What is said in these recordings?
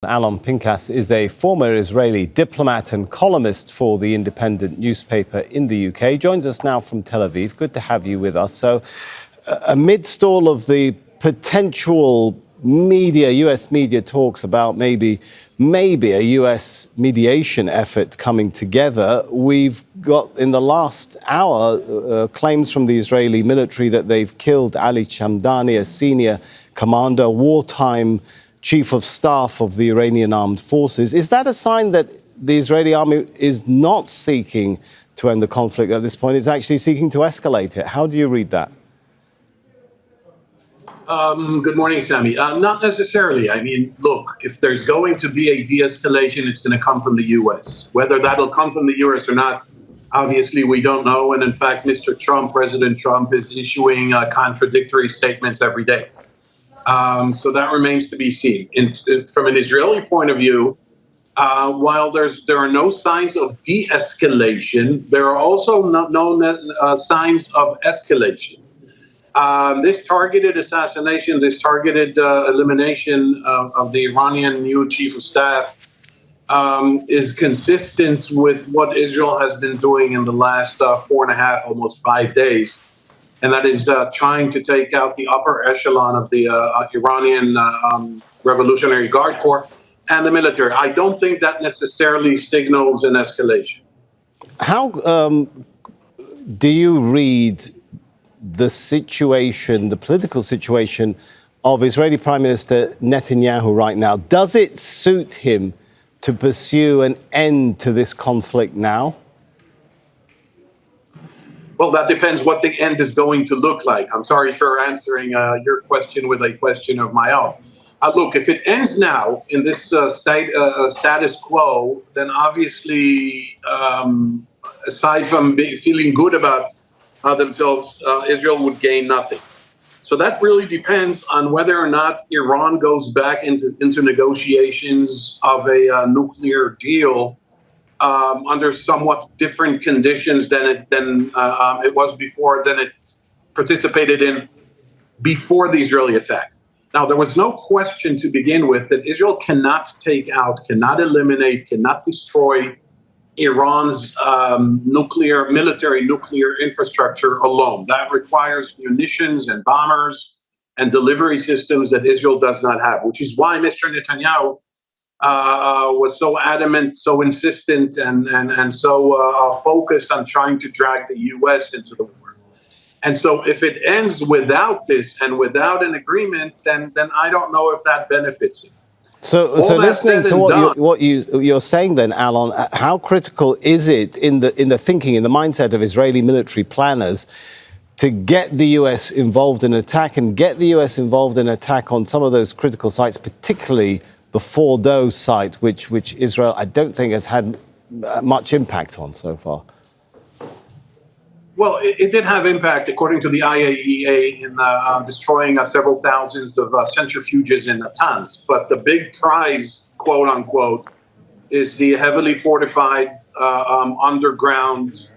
Alon Pinkas is a former Israeli diplomat and columnist for the independent newspaper in the UK. Joins us now from Tel Aviv. Good to have you with us. So, amidst all of the potential US media talks about maybe a US mediation effort coming together, we've got in the last hour claims from the Israeli military that they've killed Ali Shadmani, a senior commander, wartime chief of staff of the Iranian armed forces. Is that a sign that the Israeli army is not seeking to end the conflict at this point? It's actually seeking to escalate it. How do you read that? Good morning, Sami. Not necessarily. I mean, look, if there's going to be a de-escalation, it's going to come from the U.S. Whether that'll come from the U.S. or not, obviously, we don't know. And in fact, President Trump is issuing contradictory statements every day. So that remains to be seen. From an Israeli point of view, while there are no signs of de-escalation, there are also no signs of escalation. This targeted assassination, this targeted elimination of the Iranian new chief of staff is consistent with what Israel has been doing in the last 4.5, almost 5 days. And that is trying to take out the upper echelon of the Iranian Revolutionary Guard Corps and the military. I don't think that necessarily signals an escalation. How do you read the situation, the political situation of Israeli Prime Minister Netanyahu right now? Does it suit him to pursue an end to this conflict now? Well, that depends what the end is going to look like. I'm sorry for answering your question with a question of my own. Look, if it ends now in this status quo, then obviously, aside from feeling good about themselves, Israel would gain nothing. So that really depends on whether or not Iran goes back into negotiations of a nuclear deal under somewhat different conditions than it was before, than it participated in before the Israeli attack. Now, there was no question to begin with that Israel cannot take out, cannot eliminate, cannot destroy Iran's military nuclear infrastructure alone. That requires munitions and bombers and delivery systems that Israel does not have, which is why Mr. Netanyahu was so adamant, so insistent, and so focused on trying to drag the U.S. into the war. And so if it ends without this and without an agreement, then I don't know if that benefits him. So listening to what you're saying then, Alon, how critical is it in the thinking, in the mindset of Israeli military planners to get the US involved in an attack and get the US involved in an attack on some of those critical sites, particularly the Fordow site, which Israel, I don't think, has had much impact on so far? Well, it did have impact, according to the IAEA, in destroying several thousands of centrifuges in Natanz. But the big prize, quote unquote, is the heavily fortified underground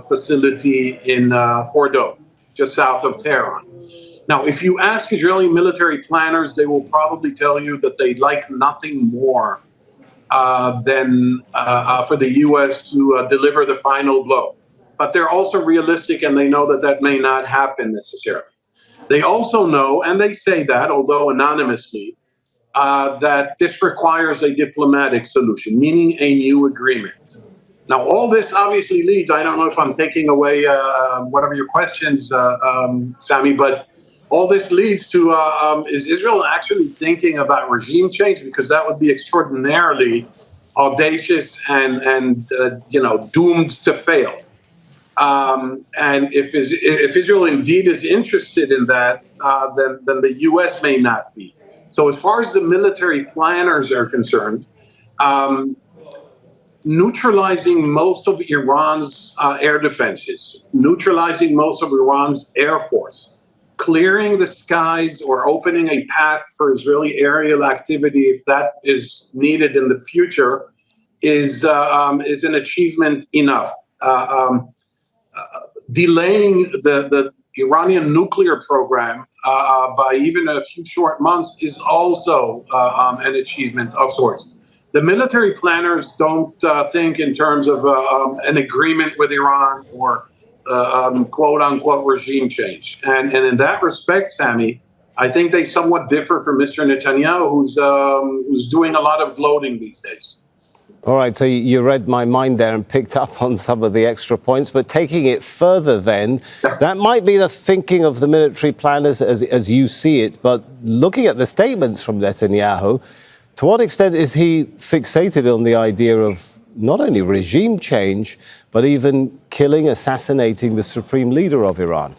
facility in Fordow, just south of Tehran. Now, if you ask Israeli military planners, they will probably tell you that they'd like nothing more than for the U.S. to deliver the final blow. But they're also realistic, and they know that that may not happen necessarily. They also know, and they say that, although anonymously, that this requires a diplomatic solution, meaning a new agreement. Now, all this obviously leads, I don't know if I'm taking away whatever your questions, Sami, but all this leads to, is Israel actually thinking about regime change? Because that would be extraordinarily audacious and doomed to fail. And if Israel indeed is interested in that, then the U.S. may not be. So as far as the military planners are concerned, neutralizing most of Iran's air defenses, neutralizing most of Iran's air force, clearing the skies or opening a path for Israeli aerial activity, if that is needed in the future, is an achievement enough. Delaying the Iranian nuclear program by even a few short months is also an achievement of sorts. The military planners don't think in terms of an agreement with Iran or quote unquote regime change. And in that respect, Sami, I think they somewhat differ from Mr. Netanyahu, who's doing a lot of gloating these days. All right, so you read my mind there and picked up on some of the extra points, but taking it further then, that might be the thinking of the military planners as you see it, but looking at the statements from Netanyahu, to what extent is he fixated on the idea of not only regime change, but even killing, assassinating the supreme leader of Iran?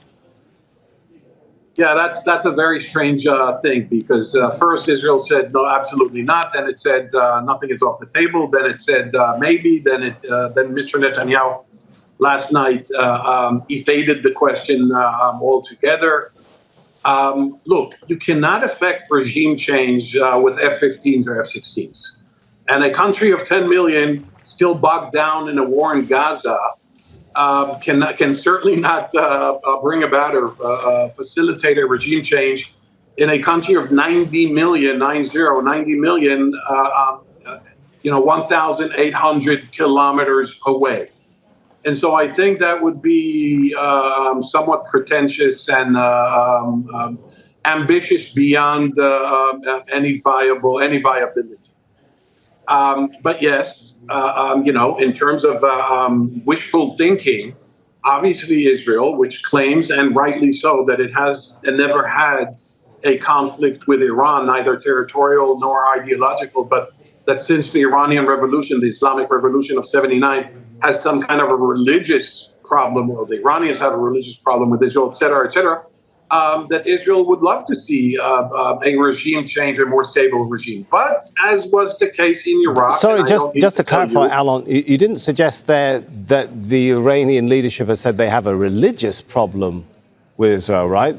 Yeah, that's a very strange thing, because first Israel said no, absolutely not. Then it said nothing is off the table. Then it said maybe. Then Mr. Netanyahu last night evaded the question altogether. Look, you cannot affect regime change with F-15s or F-16s, and a country of 10 million still bogged down in a war in Gaza can certainly not bring about or facilitate a regime change in a country of 90 million, 1,800 kilometers away. And so I think that would be somewhat pretentious and ambitious beyond any viability. But yes, in terms of wishful thinking, obviously Israel, which claims, and rightly so, that it has and never had a conflict with Iran, neither territorial nor ideological, but that since the Iranian Revolution, the Islamic Revolution of '79, has some kind of a religious problem, or the Iranians have a religious problem with Israel, et cetera, that Israel would love to see a regime change, a more stable regime. But as was the case in Iraq... Sorry, just to clarify, Alon, you didn't suggest there that the Iranian leadership has said they have a religious problem with Israel, right?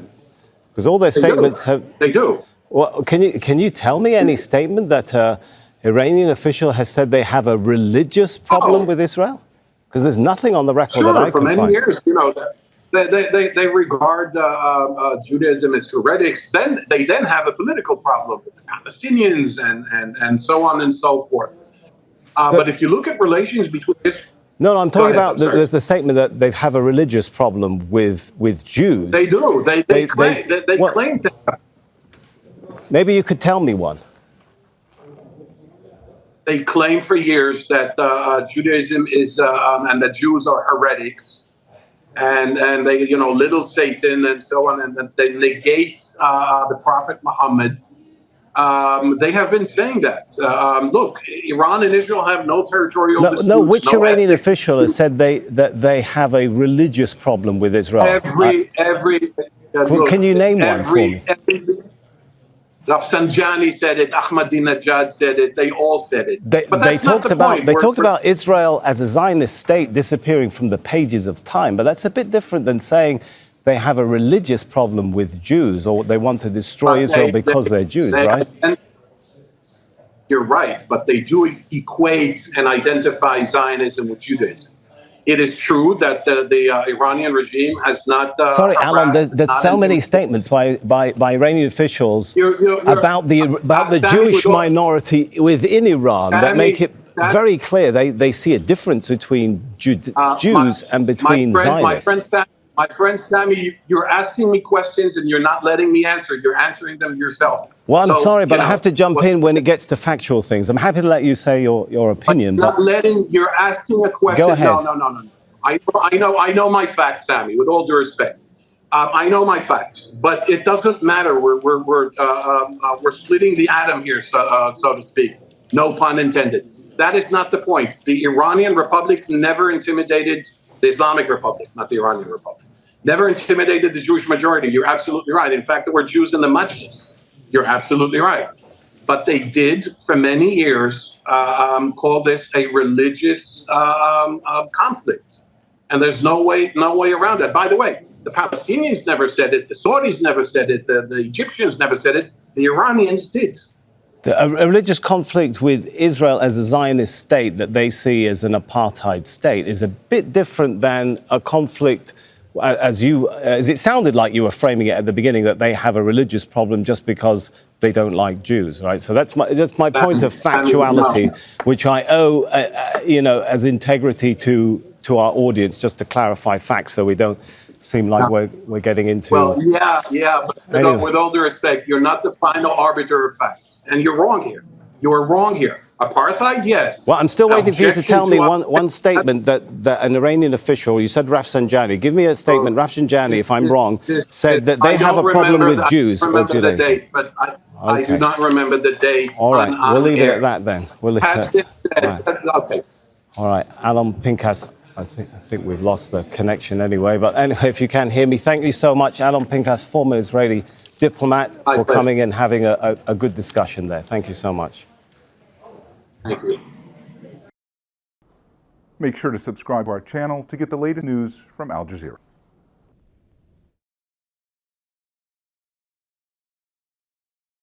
Because all their statements have... They do. Well, can you tell me any statement that an Iranian official has said they have a religious problem with Israel? Because there's nothing on the record that I can find. For many years, they regard Judaism as heretics. Then they have a political problem with the Palestinians and so on and so forth. But if you look at relations between... No, I'm talking about the statement that they have a religious problem with Jews. They do. They claim to have. Maybe you could tell me one. They claim for years that Judaism is and that Jews are heretics, and they little Satan and so on, and that they negate the Prophet Muhammad. They have been saying that. Look, Iran and Israel have no territorial disputes. No, which Iranian official has said that they have a religious problem with Israel? Can you name one for me? Rafsanjani said it. Ahmadinejad said it. They all said it. They talked about Israel as a Zionist state disappearing from the pages of time, but that's a bit different than saying they have a religious problem with Jews, or they want to destroy Israel because they're Jews, right? You're right, but they do equate and identify Zionism with Judaism. It is true that the Iranian regime has not... Sorry, Alon, there's so many statements by Iranian officials about the Jewish minority within Iran that make it very clear they see a difference between Jews and between Zionists. My friend Sami, you're asking me questions and you're not letting me answer. You're answering them yourself. Well, I'm sorry, but I have to jump in when it gets to factual things. I'm happy to let you say your opinion. You're asking a question. Go ahead. No. I know my facts, Sami, with all due respect. I know my facts, but it doesn't matter. We're splitting the atom here, so to speak. No pun intended. That is not the point. The Iranian Republic never intimidated the Islamic Republic, not the Iranian Republic. Never intimidated the Jewish majority. You're absolutely right. In fact, there were Jews in the Majlis. You're absolutely right. But they did, for many years, call this a religious conflict. And there's no way around that. By the way, the Palestinians never said it. The Saudis never said it. The Egyptians never said it. The Iranians did. A religious conflict with Israel as a Zionist state that they see as an apartheid state is a bit different than a conflict as it sounded like you were framing it at the beginning, that they have a religious problem just because they don't like Jews, right? So that's my point of factuality, which I owe, as integrity to our audience, just to clarify facts, so we don't seem like we're getting into. Well, yeah, but Anyway. with all due respect, you're not the final arbiter of facts, and you're wrong here. You are wrong here. Apartheid, yes. Well, I'm still waiting for you to Objection tell me to one statement that an Iranian official, you said Rafsanjani, give me a statement, Rafsanjani, if I'm wrong, said that they have a problem with Jews or I don't remember the Judaism. date, but I do not remember the date. All right, we'll leave it air. at that then. We'll leave Has it. been said, okay. All right, Alon Pinkas, I think we've lost the connection anyway. But anyway, if you can hear me, thank you so much, Alon Pinkas, former Israeli diplomat, for coming in, having a good discussion there. Thank you so much. Thank you. Make sure to subscribe to our channel to get the latest news from Al Jazeera.